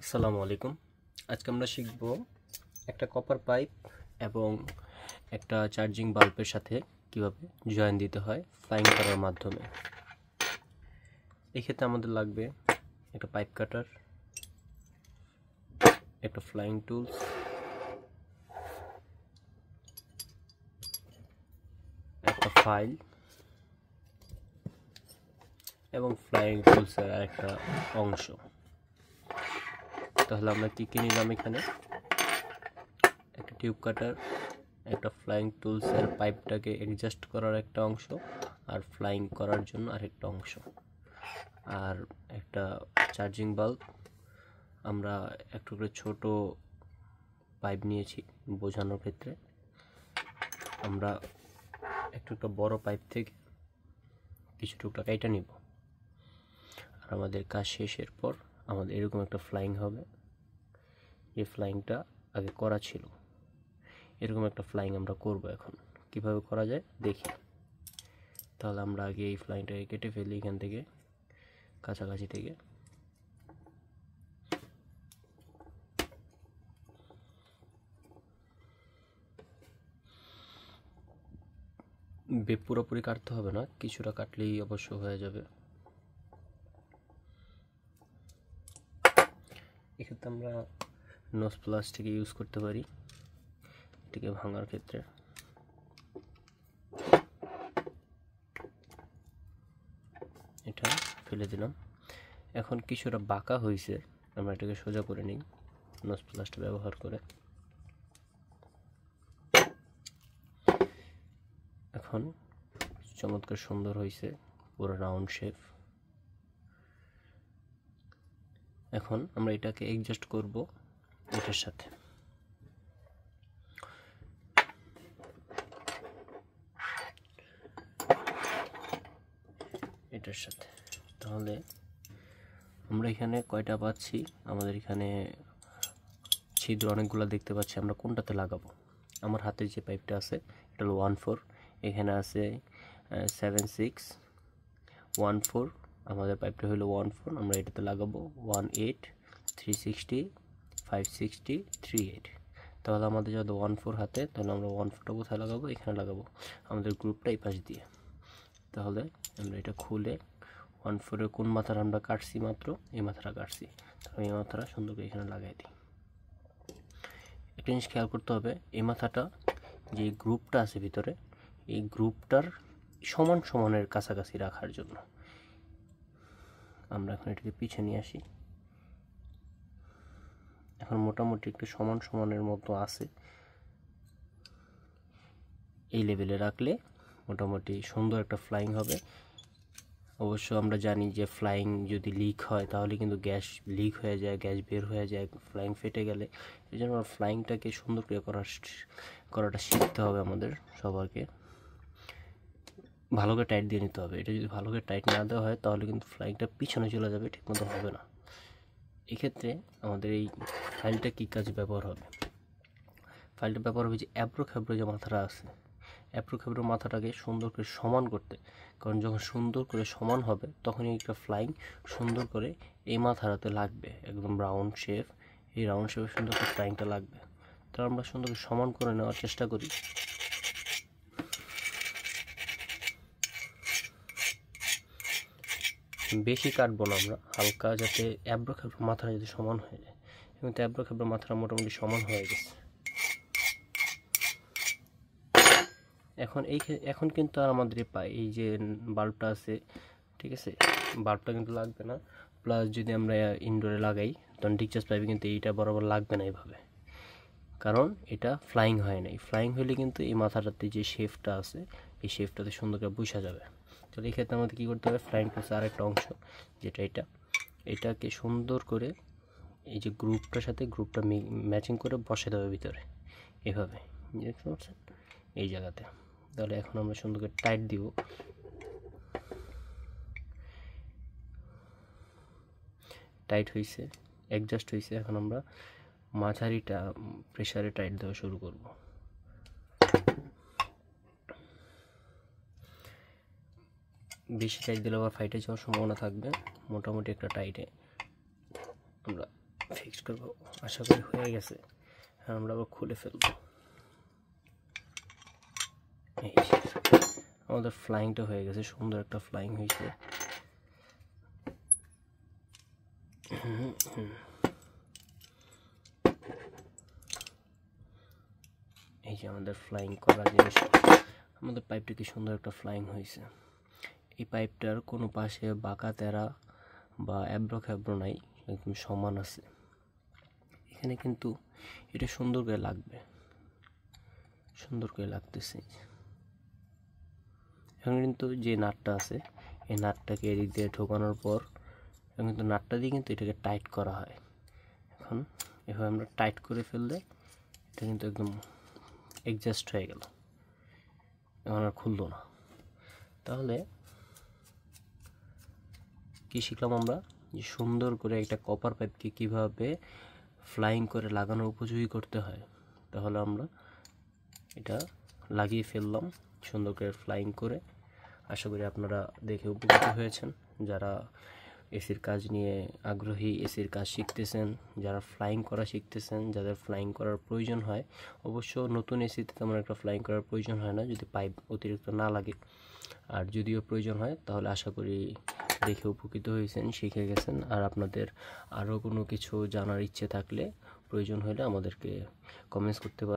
আসসালামু আলাইকুম। আজকে আমরা শিখব একটা কপার পাইপ এবং একটা চার্জিং বাল্বের সাথে কিভাবে জয়েন দিতে হয় ফ্লাইং করার মাধ্যমে। এক্ষেত্রে আমাদের লাগবে একটা পাইপ কাটার, একটা ফ্লাইং টুলস, একটা ফাইল এবং ফ্লাইং টুলসের একটা অংশ। তাহলে আমরা কি কি নিলাম এখানে? একটা টিউব কাটার, একটা ফ্লাইং টুলসের পাইপটাকে অ্যাডজাস্ট করার একটা অংশ, আর ফ্লাইং করার জন্য আরেকটা অংশ, আর একটা চার্জিং বাল্ব। আমরা একটু করে ছোট পাইপ নিয়েছি বোঝানোর ক্ষেত্রে। আমরা একটু বড় পাইপ থেকে কিছু টুকটা কেটে নিব। আর আমাদের কাজ শেষের পর আমাদের এরকম একটা ফ্লাইং হবে। এই ফ্লাইংটা আগে করা ছিল, এরকম একটা ফ্লাইং আমরা করব। এখন কিভাবে করা যায় দেখি। তাহলে আমরা আগে এই ফ্লাইংটাকে কেটে ফেলি এখান থেকে, কাছাকাছি থেকে। পুরোপুরি কাটতে হবে না, কিছুটা কাটলেই অবশ্য হয়ে যাবে। এক্ষেত্রে আমরা নোজ প্লাস্টিক ইউজ করতে পারি এটিকে ভাঙার ক্ষেত্রে। এটা ফেলে দিলাম। এখন কিছুটা বাঁকা হয়েছে, আমরা এটাকে সোজা করে নিই নোজ প্লাস্টিক ব্যবহার করে। এখন চমৎকার সুন্দর হয়েছে, পুরো রাউন্ড শেপ। এখন আমরা এটাকে অ্যাডজাস্ট করব এটার সাথে। তাহলে আমরা এখানে কয়টা পাচ্ছি? আমাদের এখানে ছিদ্র অনেকগুলো দেখতে পাচ্ছি। আমরা কোনটাতে লাগাবো? আমার হাতে যে পাইপটা আছে এটা হলো 1/4, এখানে আছে 7/6 1/4। আমাদের পাইপটা হলো 1/4, আমরা এটাতে লাগাবো 1/8 3/60 5/60 3/8। তাহলে আমাদের যদি 1/4 হাতে, তাহলে আমরা 1/4টা কোথায় লাগাবো? এখানে লাগাবো, আমাদের গ্রুপটা এই পাশ দিয়ে। তাহলে আমরা এটা খুলে 1/4-এর কোন মাথাটা আমরা কাটছি? মাত্র এই মাথাটা কাটছি। তাহলে এই মাথাটা সুন্দর করে এখানে লাগাই দিই। একটা জিনিস খেয়াল করতে হবে, এই মাথাটা যে গ্রুপটা আছে ভিতরে, এই গ্রুপটার সমান সমানের কাছাকাছি রাখার জন্য আমরা এখন এটাকে পিছিয়ে নিয়ে আসি। এখন মোটামুটি একটু সমান সমানের মতো আছে। এই লেভেলে রাখলে মোটামুটি সুন্দর একটা ফ্লাইং হবে। অবশ্য আমরা জানি যে ফ্লাইং যদি লিক হয় তাহলে কিন্তু গ্যাস লিক হয়ে যায়, গ্যাস বের হয়ে যায় ফ্লাইং ফেটে গেলে। এই জন্য ফ্লাইংটাকে সুন্দর করে করাটা শিখতে হবে আমাদের সবাইকে। ভালো করে টাইট দিয়ে নিতে হবে। এটা যদি ভালো করে টাইট না দেওয়া হয় তাহলে কিন্তু ফ্লাইংটা পিছনে চলে যাবে, ঠিকমতো হবে না। এক্ষেত্রে আমাদের এই ফাইলটা কী কাজে ব্যবহার হবে? ফাইলটা ব্যবহার হবে যে অ্যাব্রো যে মাথাটা আছে, অ্যাব্রো মাথাটাকে সুন্দর করে সমান করতে। কারণ যখন সুন্দর করে সমান হবে তখনই একটা ফ্লাইং সুন্দর করে এই মাথাটাতে লাগবে, একদম রাউন্ড শেপ। এই রাউন্ড শেপে সুন্দর করে ফ্লাইংটা লাগবে। তো আমরা সুন্দর করে সমান করে নেওয়ার চেষ্টা করি। বেশি কাটবো না আমরা, হালকা, যাতে অ্যাব্রো মাথাটা যাতে সমান হয়ে যায়। এবং অ্যাব্রো মাথাটা মোটামুটি সমান হয়ে গেছে। এখন কিন্তু আর আমাদের এই যে বাল্বটা আছে, ঠিক আছে, বাল্বটা কিন্তু লাগবে না। প্লাস যদি আমরা ইনডোরে লাগাই তখন ডিসচার্জ পাইপে কিন্তু এইটা বরাবর লাগবে না এইভাবে, কারণ এটা ফ্লাইং হয় নাই। ফ্লাইং হলে কিন্তু এই মাথাটাতে যে শেপটা আছে এই শেপটাতে সুন্দর করে বসা যাবে। তো এই ক্ষেত্রে আমাদের কী করতে হবে? ফ্লাইং প্লাস আর একটা অংশ যেটা এটাকে সুন্দর করে এই যে গ্রুপটার সাথে গ্রুপটা ম্যাচিং করে বসে দেবে ভিতরে, এভাবে দেখতে পাচ্ছেন এই জায়গাতে। তাহলে এখন আমরা সুন্দর করে টাইট দিব। টাইট হয়েছে, অ্যাডজাস্ট হয়েছে। এখন আমরা মাঝারিটা প্রেসারে টাইট দেওয়া শুরু করব। বেশি টাইট দিলে আবার ফাইটে যাওয়ার সম্ভাবনা থাকবে। মোটামুটি একটা টাইটে আমরা ফিক্সড করব। আশা করি হয়ে গেছে। আমরা আবার খুলে ফেলবো। এই আমাদের ফ্লাইংটা হয়ে গেছে, সুন্দর একটা ফ্লাইং হয়েছে। এই যে আমাদের ফ্লাইং করা জিনিস, আমাদের পাইপটা কি সুন্দর একটা ফ্লাইং হয়েছে। এই পাইপটার কোনো পাশে বাঁকা তেরা বা অ্যাব্রো খ্যাব্রো নাই, একদম সমান আছে। এখানে কিন্তু এটা সুন্দর করে লাগবে, সুন্দর করে লাগতেছে। এখন কিন্তু যে নাটটা আছে, এই নাটটাকে এদিক দিয়ে ঢোকানোর পর এখন কিন্তু নাটটা দিয়ে কিন্তু এটাকে টাইট করা হয়। এখন এভাবে আমরা টাইট করে ফেললে এটা কিন্তু একদম অ্যাডজাস্ট হয়ে গেল, এখন আর খুললো না। তাহলে কি শিখলাম আমরা, যে সুন্দর করে একটা কপার পাইপকে কীভাবে ফ্লাইং করে লাগানোর উপযোগী করতে হয়। তাহলে আমরা এটা লাগিয়ে ফেললাম সুন্দর করে ফ্লাইং করে। আশা করি আপনারা দেখে উপকৃত হয়েছেন। যারা এসির কাজ নিয়ে আগ্রহী, এসির কাজ শিখতেছেন, যারা ফ্লাইং করা শিখতেছেন, যাদের ফ্লাইং করার প্রয়োজন হয়, অবশ্য নতুন এসিতে তেমন একটা ফ্লাইং করার প্রয়োজন হয় না যদি পাইপ অতিরিক্ত না লাগে। আর যদিও প্রয়োজন হয় তাহলে আশা করি দেখে উপকৃত হয়েছেন, শিখে গেছেন। আর আপনাদের আরও কোনো কিছু জানার ইচ্ছে থাকলে, প্রয়োজন হলে আমাদেরকে কমেন্টস করতে পারেন।